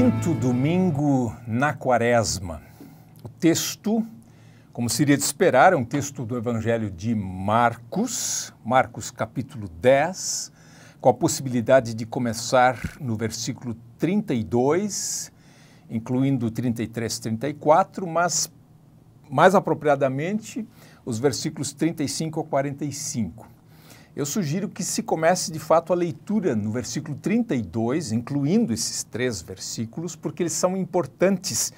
quinto domingo na Quaresma. O texto, como seria de esperar, é um texto do Evangelho de Marcos, Marcos capítulo 10, com a possibilidade de começar no versículo 32, incluindo 33 e 34, mas mais apropriadamente os versículos 35 a 45. Eu sugiro que se comece de fato a leitura no versículo 32, incluindo esses três versículos, porque eles são importantes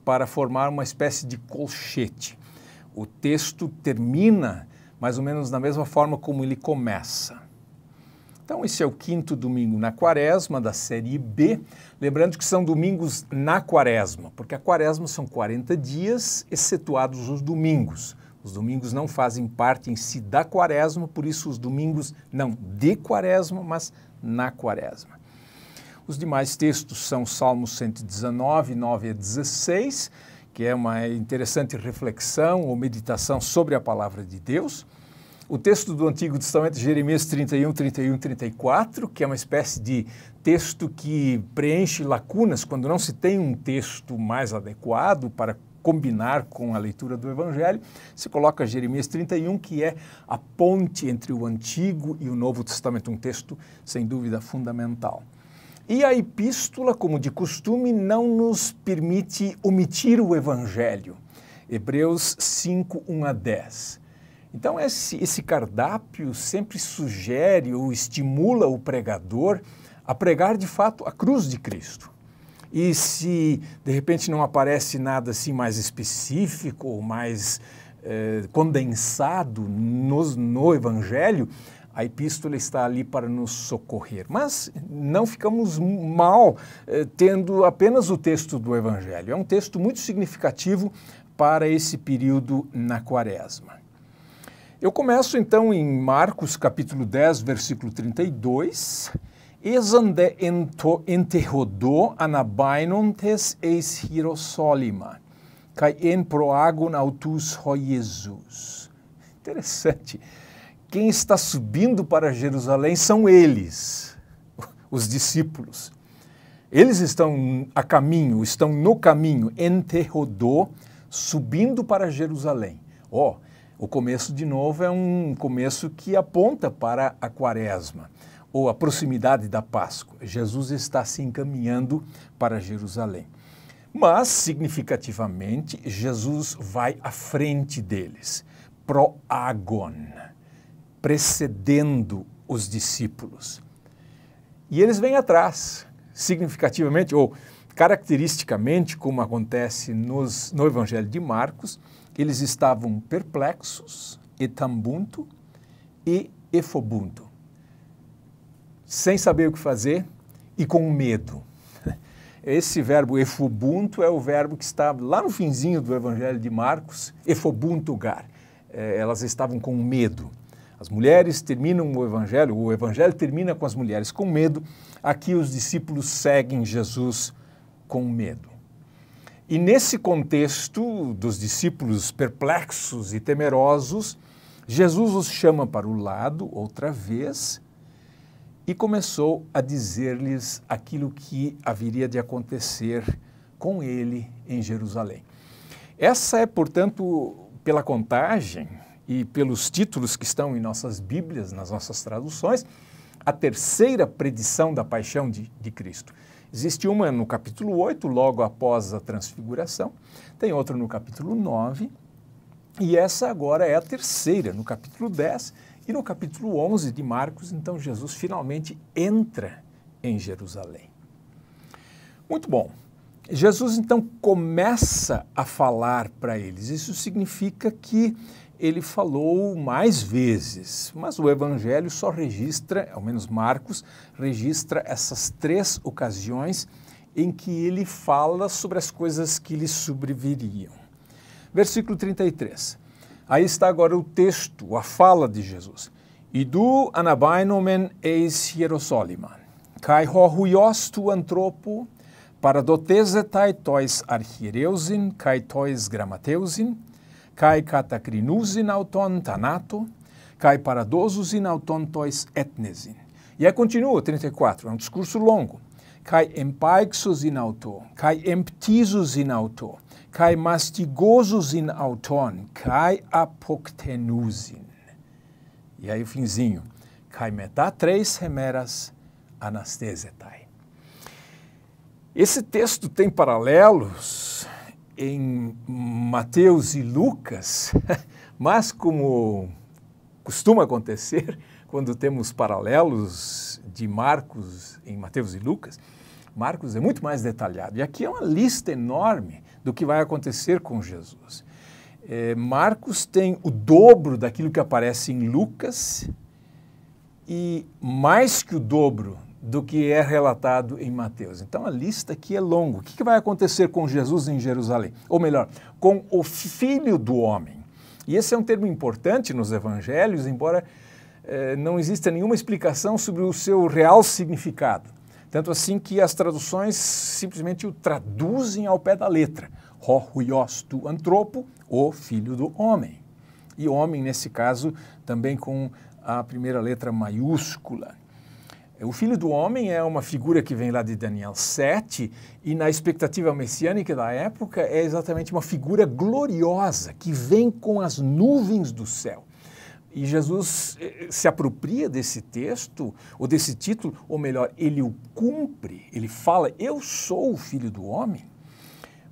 para formar uma espécie de colchete. O texto termina mais ou menos da mesma forma como ele começa. Então esse é o quinto domingo na Quaresma, da série B, lembrando que são domingos na Quaresma, porque a Quaresma são 40 dias, excetuados os domingos. Os domingos não fazem parte em si da Quaresma, por isso os domingos não de Quaresma, mas na Quaresma. Os demais textos são Salmos 119, 9 a 16, que é uma interessante reflexão ou meditação sobre a palavra de Deus. O texto do Antigo Testamento, Jeremias 31, 31, 34, que é uma espécie de texto que preenche lacunas quando não se tem um texto mais adequado para combinar com a leitura do Evangelho, se coloca Jeremias 31, que é a ponte entre o Antigo e o Novo Testamento, um texto, sem dúvida, fundamental. E a epístola, como de costume, não nos permite omitir o Evangelho. Hebreus 5, 1 a 10. Então, esse cardápio sempre sugere ou estimula o pregador a pregar, de fato, a cruz de Cristo. E se, de repente, não aparece nada assim mais específico ou mais condensado no Evangelho, a epístola está ali para nos socorrer. Mas não ficamos mal tendo apenas o texto do Evangelho. É um texto muito significativo para esse período na Quaresma. Eu começo, então, em Marcos, capítulo 10, versículo 32, Esande enterrodó anabainontes eis Hierosolima, kai en proagon autus ho Jesus. Interessante. Quem está subindo para Jerusalém são eles, os discípulos. Eles estão a caminho, estão no caminho, enterrodó, subindo para Jerusalém. O começo, de novo, é um começo que aponta para a Quaresma, ou a proximidade da Páscoa. Jesus está se encaminhando para Jerusalém. Mas, significativamente, Jesus vai à frente deles, proagon, precedendo os discípulos. E eles vêm atrás, significativamente, ou caracteristicamente, como acontece no Evangelho de Marcos, eles estavam perplexos, etambunto e efobunto, sem saber o que fazer e com medo. Esse verbo efobunto é o verbo que está lá no finzinho do Evangelho de Marcos, efobuntugar. Elas estavam com medo. As mulheres terminam o Evangelho termina com as mulheres com medo. Aqui os discípulos seguem Jesus com medo. E nesse contexto dos discípulos perplexos e temerosos, Jesus os chama para o lado outra vez e começou a dizer-lhes aquilo que haveria de acontecer com ele em Jerusalém. Essa é, portanto, pela contagem e pelos títulos que estão em nossas Bíblias, nas nossas traduções, a terceira predição da paixão de Cristo. Existe uma no capítulo 8, logo após a transfiguração, tem outra no capítulo 9, e essa agora é a terceira, no capítulo 10, e no capítulo 11 de Marcos, então, Jesus finalmente entra em Jerusalém. Muito bom. Jesus, então, começa a falar para eles. Isso significa que ele falou mais vezes, mas o Evangelho só registra, ao menos Marcos, registra essas três ocasiões em que ele fala sobre as coisas que lhe sobreviriam. Versículo 33. Aí está agora o texto, a fala de Jesus. Idu anabainomen eis Hierosolima, kai ho huios tu antropo, paradotesetai tois archiereusin, kai tois grammateusin, kai katakrinusin auton tanato, kai paradosusin auton tois etnesin. E aí continua, 34, é um discurso longo. kai empaixos in auto, kai emptisos in auto, kai mastigosos in auton, kai apoktenusin. E aí o finzinho, kai metá 3 hemeras anastesetai. Esse texto tem paralelos em Mateus e Lucas, mas como costuma acontecer quando temos paralelos de Marcos em Mateus e Lucas, Marcos é muito mais detalhado. E aqui é uma lista enorme do que vai acontecer com Jesus. Marcos tem o dobro daquilo que aparece em Lucas e mais que o dobro do que é relatado em Mateus. Então a lista aqui é longa. O que vai acontecer com Jesus em Jerusalém? Ou melhor, com o Filho do Homem. E esse é um termo importante nos evangelhos, embora não exista nenhuma explicação sobre o seu real significado. Tanto assim que as traduções simplesmente o traduzem ao pé da letra. Ho huios tu antropo, o Filho do Homem. E homem, nesse caso, também com a primeira letra maiúscula. O Filho do Homem é uma figura que vem lá de Daniel 7 e na expectativa messiânica da época é exatamente uma figura gloriosa que vem com as nuvens do céu. E Jesus se apropria desse texto, ou desse título, ou melhor, ele o cumpre, ele fala, eu sou o Filho do Homem,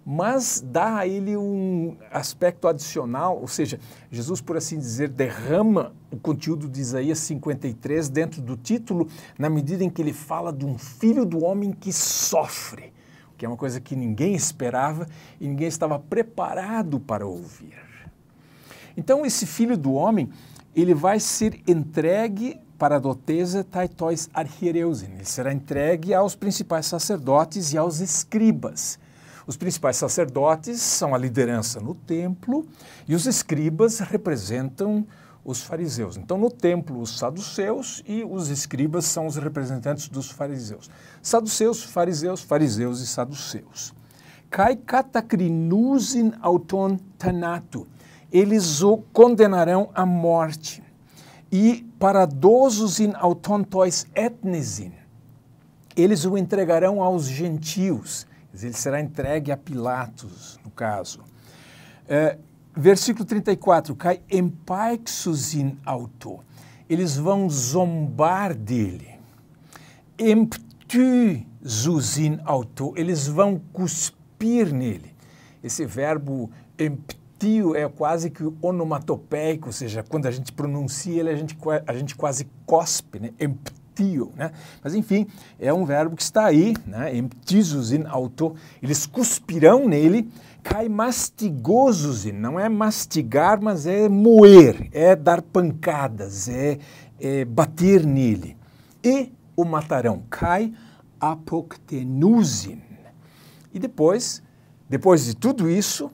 mas dá a ele um aspecto adicional, ou seja, Jesus, por assim dizer, derrama o conteúdo de Isaías 53 dentro do título, na medida em que ele fala de um Filho do Homem que sofre, que é uma coisa que ninguém esperava e ninguém estava preparado para ouvir. Então, esse Filho do Homem, ele vai ser entregue para a dotese taitois archiereusin. Ele será entregue aos principais sacerdotes e aos escribas. Os principais sacerdotes são a liderança no templo e os escribas representam os fariseus. Então, no templo, os saduceus e os escribas são os representantes dos fariseus. Saduceus, fariseus, fariseus e saduceus. Kai katacrinusin auton thanato. Eles o condenarão à morte. E paradosos in auton tois etnesin, eles o entregarão aos gentios. Ele será entregue a Pilatos, no caso. Versículo 34, kai empaixos in auto, eles vão zombar dele. Emptisos in auto, eles vão cuspir nele. Esse verbo emptio é quase que onomatopeico, ou seja, quando a gente pronuncia ele, a gente quase cospe, né? Emptio, né? Mas enfim, é um verbo que está aí, né? Emptisos in auto, eles cuspirão nele, kai mastigosos in, não é mastigar, mas é moer, é dar pancadas, é bater nele. E o matarão, kai apoktenusin. E depois de tudo isso,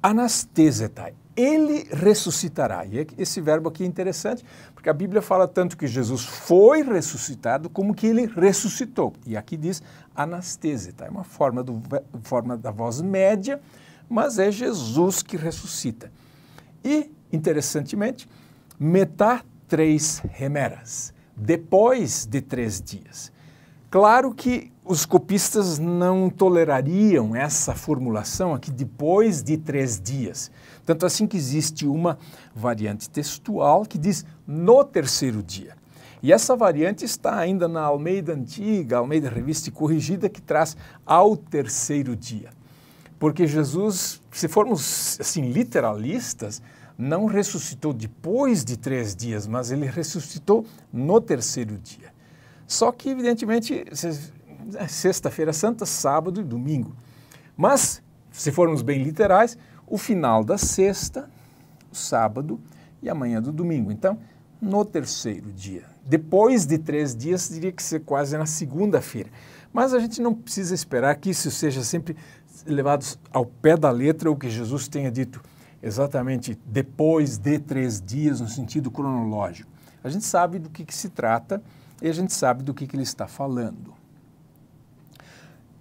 anastesetai, ele ressuscitará. E esse verbo aqui é interessante, porque a Bíblia fala tanto que Jesus foi ressuscitado, como que ele ressuscitou. E aqui diz anastesetai, é uma forma da voz média, mas é Jesus que ressuscita. E, interessantemente, metá 3 hemeras, depois de 3 dias. Claro que os copistas não tolerariam essa formulação aqui depois de 3 dias. Tanto assim que existe uma variante textual que diz no 3º dia. E essa variante está ainda na Almeida Antiga, Almeida Revista e Corrigida, que traz ao 3º dia. Porque Jesus, se formos assim literalistas, não ressuscitou depois de 3 dias, mas ele ressuscitou no 3º dia. Só que, evidentemente, sexta-feira santa, sábado e domingo. Mas, se formos bem literais, o final da sexta, o sábado e a manhã do domingo. Então, no 3º dia. Depois de 3 dias, teria que ser quase na segunda-feira. Mas a gente não precisa esperar que isso seja sempre levado ao pé da letra, o que Jesus tenha dito exatamente depois de 3 dias, no sentido cronológico. A gente sabe do que se trata e a gente sabe do que ele está falando.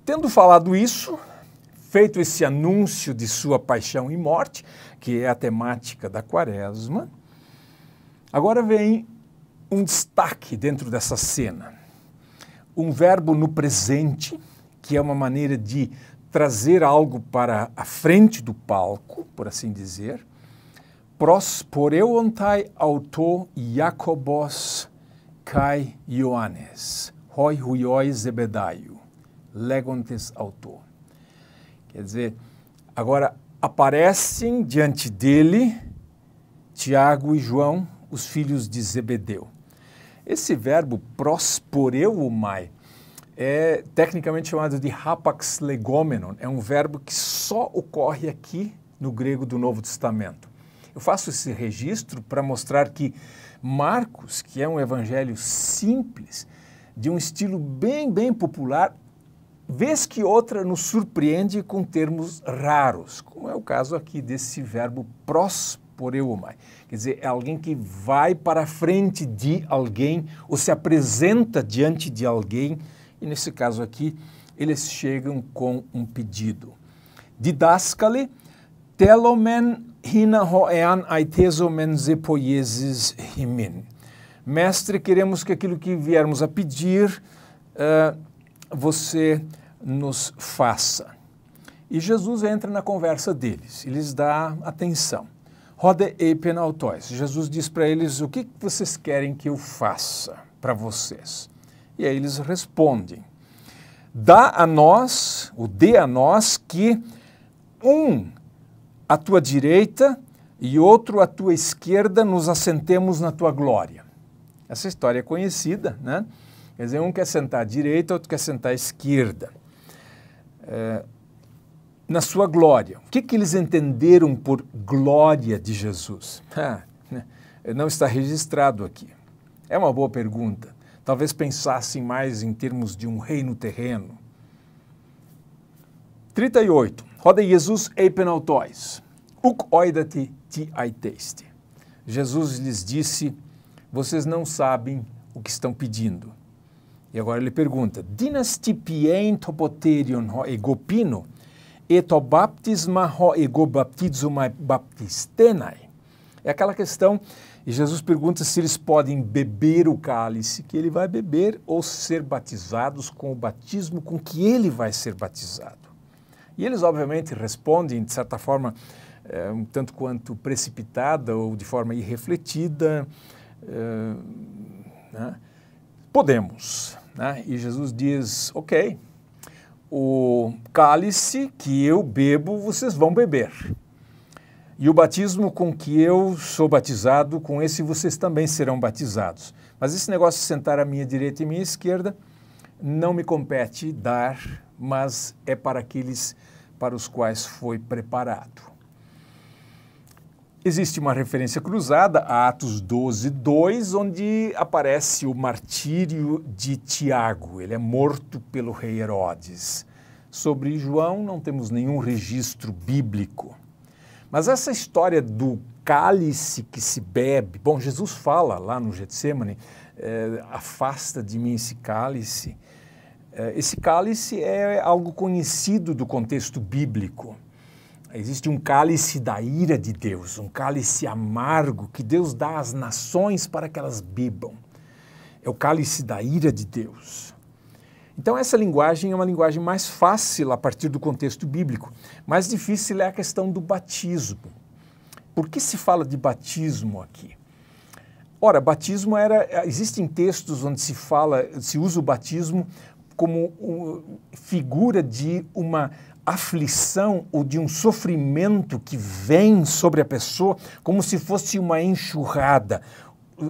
Tendo falado isso, feito esse anúncio de sua paixão e morte, que é a temática da Quaresma, agora vem um destaque dentro dessa cena. um verbo no presente, que é uma maneira de trazer algo para a frente do palco, por assim dizer. Pros poreuontai auto Jacobos kai Ioannes, hoi huioi Zebedaio, legontes auto. Quer dizer, agora aparecem diante dele Tiago e João, os filhos de Zebedeu. Esse verbo prosporeuomai é tecnicamente chamado de hapax legomenon, é um verbo que só ocorre aqui no grego do Novo Testamento. Eu faço esse registro para mostrar que Marcos, que é um evangelho simples, de um estilo bem popular, vez que outra nos surpreende com termos raros, como é o caso aqui desse verbo prosporeuomai. Quer dizer, é alguém que vai para frente de alguém ou se apresenta diante de alguém, e nesse caso aqui, eles chegam com um pedido. Didáscale, telomen hina hoean aitesomen zepoieses himin. Mestre, queremos que aquilo que viermos a pedir, você nos faça. E Jesus entra na conversa deles e lhes dá atenção. Rode eipen autois. Jesus diz para eles, o que vocês querem que eu faça para vocês? E aí eles respondem, dá a nós, ou dê a nós, que um à tua direita e outro à tua esquerda nos assentemos na tua glória. Essa história é conhecida, né? Quer dizer, um quer sentar à direita, outro quer sentar à esquerda. Na sua glória. O que eles entenderam por glória de Jesus? Não está registrado aqui. É uma boa pergunta. Talvez pensassem mais em termos de um reino terreno. 38. Rode Jesus eipen autois. Uc oidati ti aiteste. Jesus lhes disse, vocês não sabem o que estão pedindo. E agora ele pergunta, dinasti pien topoterion ho egopino, eto baptisma ho egobaptizomai baptistenai. É aquela questão, e Jesus pergunta se eles podem beber o cálice que ele vai beber ou ser batizados com o batismo com que ele vai ser batizado. E eles obviamente respondem, de certa forma, um tanto quanto precipitada ou de forma irrefletida, né? Podemos. Né? E Jesus diz, ok, o cálice que eu bebo, vocês vão beber. E o batismo com que eu sou batizado, com esse vocês também serão batizados. Mas esse negócio de sentar à minha direita e à minha esquerda não me compete dar, mas é para aqueles para os quais foi preparado. Existe uma referência cruzada a Atos 12:2, onde aparece o martírio de Tiago. Ele é morto pelo rei Herodes. Sobre João não temos nenhum registro bíblico. Mas essa história do cálice que se bebe, bom, Jesus fala lá no Getsêmani, afasta de mim esse cálice. Esse cálice é algo conhecido do contexto bíblico. Existe um cálice da ira de Deus, um cálice amargo que Deus dá às nações para que elas bebam. É o cálice da ira de Deus. Então essa linguagem é uma linguagem mais fácil a partir do contexto bíblico. Mais difícil é a questão do batismo. Por que se fala de batismo aqui? Ora, batismo existem textos onde se usa o batismo como figura de uma aflição ou de um sofrimento que vem sobre a pessoa como se fosse uma enxurrada,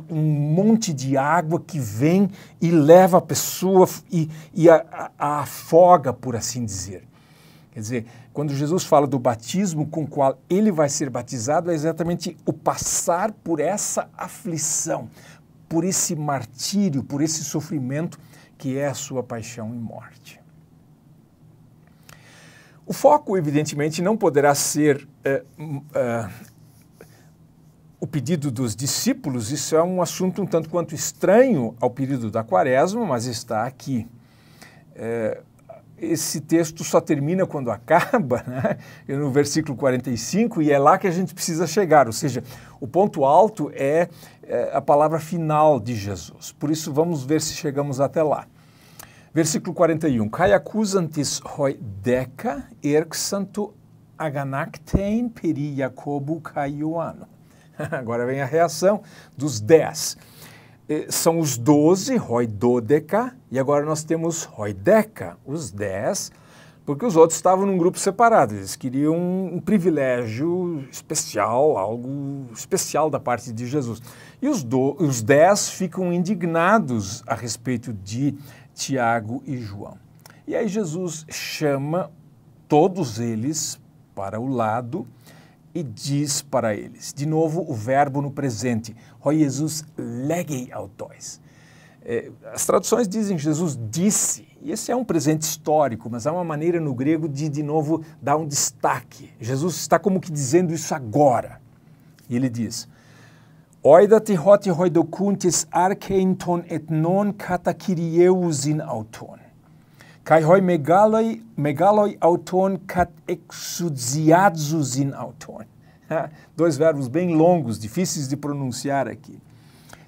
um monte de água que vem e leva a pessoa e a afoga, por assim dizer. Quer dizer, quando Jesus fala do batismo com o qual ele vai ser batizado, é exatamente o passar por essa aflição, por esse martírio, por esse sofrimento que é a sua paixão e morte. O foco, evidentemente, não poderá ser o pedido dos discípulos. Isso é um assunto um tanto quanto estranho ao período da Quaresma, mas está aqui. Esse texto só termina quando acaba, né? No versículo 45, e é lá que a gente precisa chegar, ou seja, o ponto alto é a palavra final de Jesus. Por isso, vamos ver se chegamos até lá. Versículo 41. Kai accusantis hoi deca erxanto aganactein peri Jacobo kai Ioanno. Agora vem a reação dos 10. São os 12, hoi dodeca, e agora nós temos hoi deca, os 10, porque os outros estavam num grupo separado, eles queriam um privilégio especial, algo especial da parte de Jesus. E os 10 ficam indignados a respeito de Tiago e João. E aí Jesus chama todos eles para o lado e diz para eles, de novo o verbo no presente, hoi Jesus legei autos. As traduções dizem Jesus disse, e esse é um presente histórico, mas há uma maneira no grego de novo, dar um destaque. Jesus está como que dizendo isso agora. E ele diz, oidati hoti hoidocuntis archeinton et non katakirieusin auton. Kai hoi megaloi auton kat exudiatsusin auton. Dois verbos bem longos, difíceis de pronunciar aqui.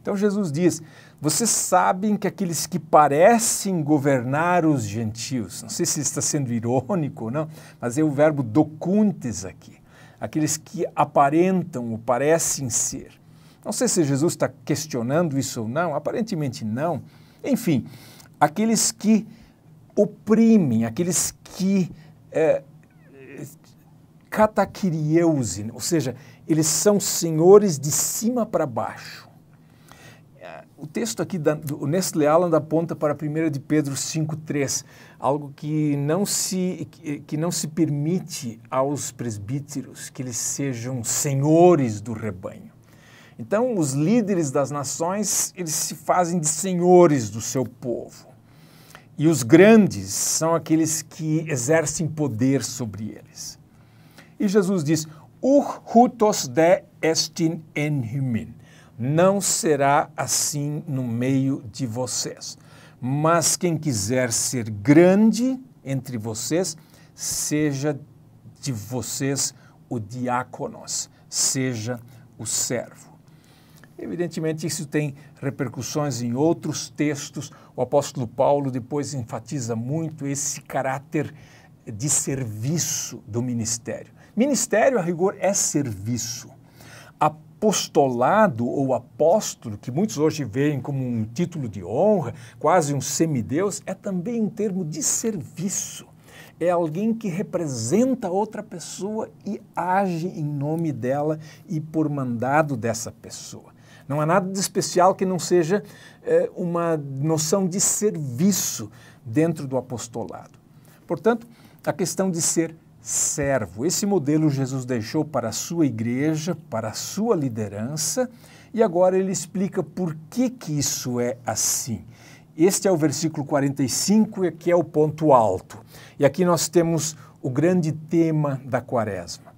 Então Jesus diz, vocês sabem que aqueles que parecem governar os gentios, não sei se está sendo irônico ou não, mas é o verbo docuntes aqui, aqueles que aparentam ou parecem ser. Não sei se Jesus está questionando isso ou não, aparentemente não. Enfim, aqueles que oprimem, aqueles que katakirieusin, ou seja, eles são senhores de cima para baixo. O texto aqui do Nestlé Aland aponta para 1 de Pedro 5,3, algo que não se permite aos presbíteros que eles sejam senhores do rebanho. Então, os líderes das nações, eles se fazem de senhores do seu povo. E os grandes são aqueles que exercem poder sobre eles. E Jesus diz, hutos de estin en hymin. Não será assim no meio de vocês. Mas quem quiser ser grande entre vocês, seja de vocês o diáconos, seja o servo. Evidentemente, isso tem repercussões em outros textos. O apóstolo Paulo depois enfatiza muito esse caráter de serviço do ministério. Ministério, a rigor, é serviço. Apostolado ou apóstolo, que muitos hoje veem como um título de honra, quase um semideus, é também um termo de serviço. É alguém que representa outra pessoa e age em nome dela e por mandado dessa pessoa. Não há nada de especial que não seja uma noção de serviço dentro do apostolado. Portanto, a questão de ser servo. Esse modelo Jesus deixou para a sua igreja, para a sua liderança, e agora ele explica por que isso é assim. Este é o versículo 45, que é o ponto alto. E aqui nós temos o grande tema da quaresma.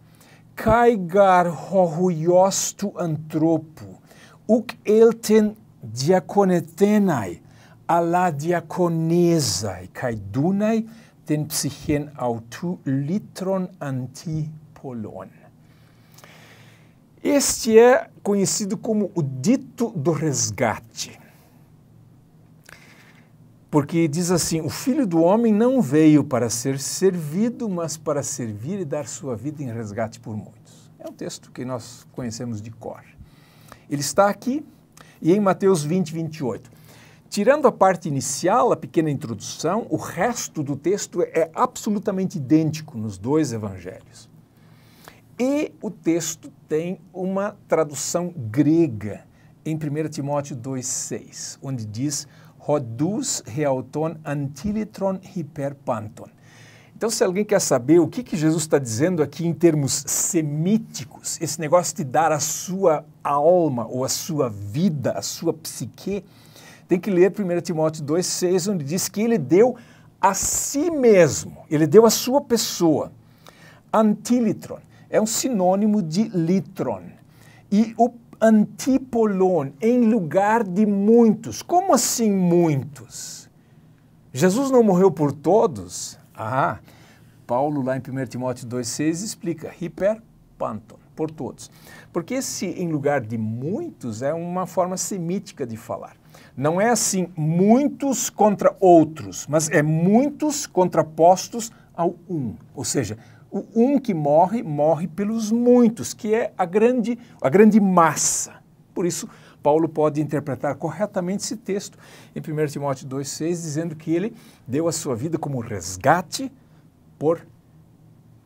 Kaigar hohuiostu antropo, uk elten diaconetenai, ala diaconesai, kai dunai, ten psychen autu litron antipolon. Este é conhecido como o dito do resgate. Porque diz assim, o Filho do Homem não veio para ser servido, mas para servir e dar sua vida em resgate por muitos. É um texto que nós conhecemos de cor. Ele está aqui e em Mateus 20, 28. Tirando a parte inicial, a pequena introdução, o resto do texto é absolutamente idêntico nos dois evangelhos. E o texto tem uma tradução grega em 1 Timóteo 2,6, onde diz Hodus reauton antilitron hyperpanton. Então, se alguém quer saber o que Jesus está dizendo aqui em termos semíticos, esse negócio de dar a sua alma ou a sua vida, a sua psique, tem que ler 1 Timóteo 2,6, onde diz que ele deu a si mesmo, ele deu a sua pessoa. Antilitron é um sinônimo de litron. E o antipolon, em lugar de muitos. Como assim muitos? Jesus não morreu por todos? Paulo lá em 1 Timóteo 2,6 explica, hiperpanton, por todos. Porque esse em lugar de muitos é uma forma semítica de falar. Não é assim muitos contra outros, mas é muitos contrapostos ao um. Ou seja, o um que morre, morre pelos muitos, que é a grande massa. Por isso, Paulo pode interpretar corretamente esse texto em 1 Timóteo 2,6, dizendo que ele deu a sua vida como resgate por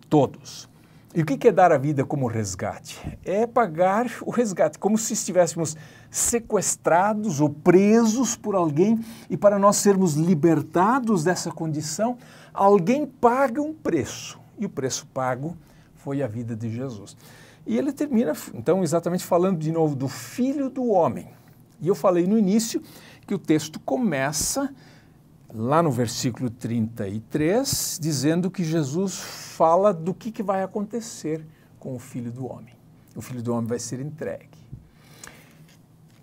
todos. E o que é dar a vida como resgate? É pagar o resgate, como se estivéssemos sequestrados ou presos por alguém, e para nós sermos libertados dessa condição, alguém paga um preço. E o preço pago foi a vida de Jesus. E ele termina, então, exatamente falando de novo do Filho do Homem. E eu falei no início que o texto começa lá no versículo 33, dizendo que Jesus fala do que vai acontecer com o Filho do Homem. O Filho do Homem vai ser entregue.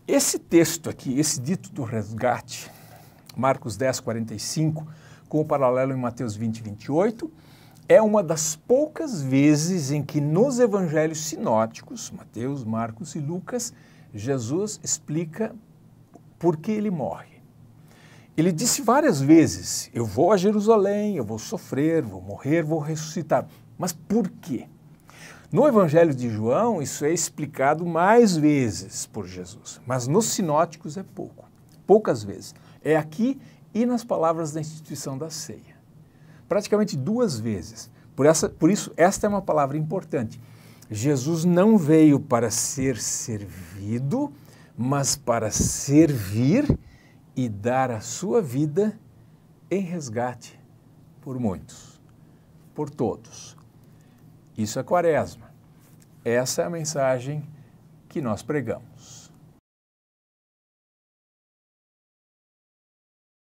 Esse texto aqui, esse dito do resgate, Marcos 10, 45, com o paralelo em Mateus 20, 28, é uma das poucas vezes em que nos evangelhos sinóticos, Mateus, Marcos e Lucas, Jesus explica por que ele morre. Ele disse várias vezes, eu vou a Jerusalém, eu vou sofrer, vou morrer, vou ressuscitar. Mas por quê? No Evangelho de João, isso é explicado mais vezes por Jesus, mas nos sinóticos é poucas vezes. É aqui e nas palavras da instituição da ceia. Praticamente 2 vezes. Por isso, esta é uma palavra importante. Jesus não veio para ser servido, mas para servir e dar a sua vida em resgate por muitos, por todos. Isso é Quaresma. Essa é a mensagem que nós pregamos.